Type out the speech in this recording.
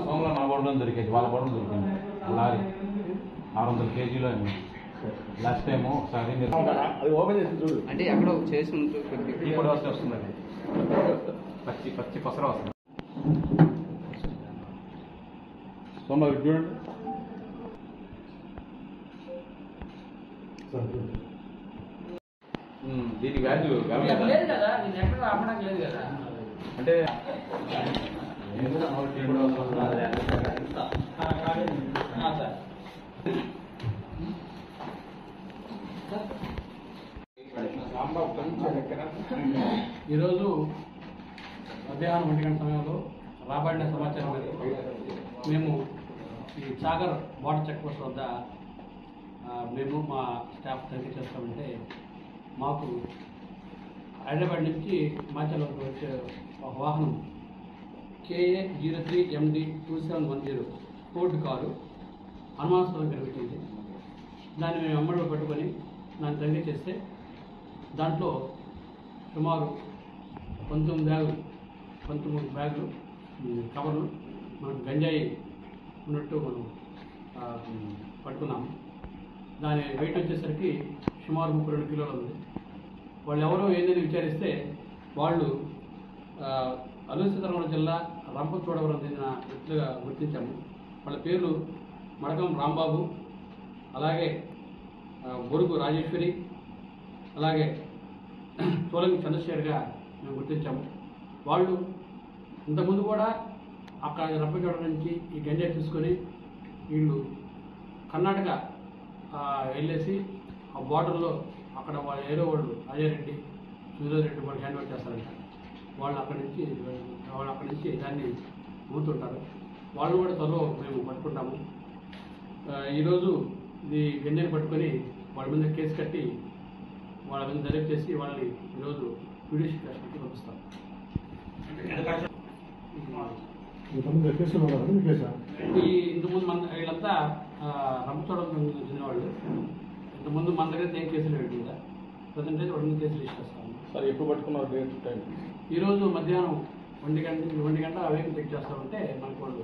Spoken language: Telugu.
సోమలో నా బొడడం దొరికేది, వాళ్ళ బొడడం దొరికింది లారీ 600 kg లాస్ట్ టైం ఒకసారి అది ఓపెన్ చేసి చూడు. అంటే ఎక్కడో చేసి ఈ కూడా వస్తుందండి, పచ్చి పచ్చి పసర వస్తుంది. సోమ చూడండి. దీని వాల్యూ లేదు కదా, నేను ఎక్కడ అమ్మడానికి లేదు కదా. అంటే ఈరోజు మధ్యాహ్నం 1 గంట సమయంలో రాబడిన సమాచారం మేరకు మేము ఈ సాగర్ వాటర్ చెక్ పోస్ట్ వద్ద మేము మా స్టాఫ్ తనిఖీ చేస్తామంటే మాకు హైదరాబాద్ నుంచి హిమాచల్ వరకు వచ్చే ఒక వాహనం KA 03 MD 2710 ఫోర్డ్ కారు అనుమానాస్పదం కనిపించింది. దాన్ని మేము అమ్మడిలో పట్టుకొని దాన్ని తనిఖీ చేస్తే దాంట్లో సుమారు 19 బ్యాగులు కవర్లు మనకు గంజాయి ఉన్నట్టు మనం పట్టుకున్నాము. దాని వెయిట్ వచ్చేసరికి సుమారు 32 కిలోలు ఉంది. వాళ్ళు ఎవరో ఏందని విచారిస్తే వాళ్ళు అల్లూరి సీతారామరాజు జిల్లా రంపచోడవరం చెందిన వ్యక్తులుగా గుర్తించాము. వాళ్ళ పేర్లు మడకం రాంబాబు, అలాగే బొరుగు రాజేశ్వరి, అలాగే చోలంగి చంద్రశేఖర్గా మేము గుర్తించాము. వాళ్ళు ఇంతకుముందు కూడా అక్కడ రంపచోడవరం నుంచి ఈ గంజాయి తీసుకొని వీళ్ళు కర్ణాటక వెళ్ళేసి ఆ బార్డర్లో అక్కడ ఏదో వాళ్ళు అజయరెడ్డి, సుధీరెడ్డి వాళ్ళు హ్యాండ్ ఓవర్ చేస్తారంట. వాళ్ళు అక్కడి నుంచి దాన్ని అమ్ముతుంటారు. వాళ్ళు కూడా త్వరలో మేము పట్టుకుంటాము. ఈరోజు ఈ గంజాయిని పట్టుకొని వాళ్ళ మీద కేసు కట్టి వాళ్ళ మీద దర్యాప్తు చేసి వాళ్ళని ఈరోజు జ్యుడిషియల్ కస్టడీకి పంపిస్తాం. ఈ ఇంతకుముందు వీళ్ళంతా రంపచోడవరం చెందిన వాళ్ళు. ఇంతకుముందు మన దగ్గర ఏం కేసులు పెట్టిందా ప్రజెంట్ అయితే 2 కేసులు రిజిస్టర్ చేస్తాము. సార్ ఎప్పుడు పట్టుకున్నారు? ఈరోజు మధ్యాహ్నం 1 గంట వెహికల్ చెక్ చేస్తామంటే మనకు వాళ్ళు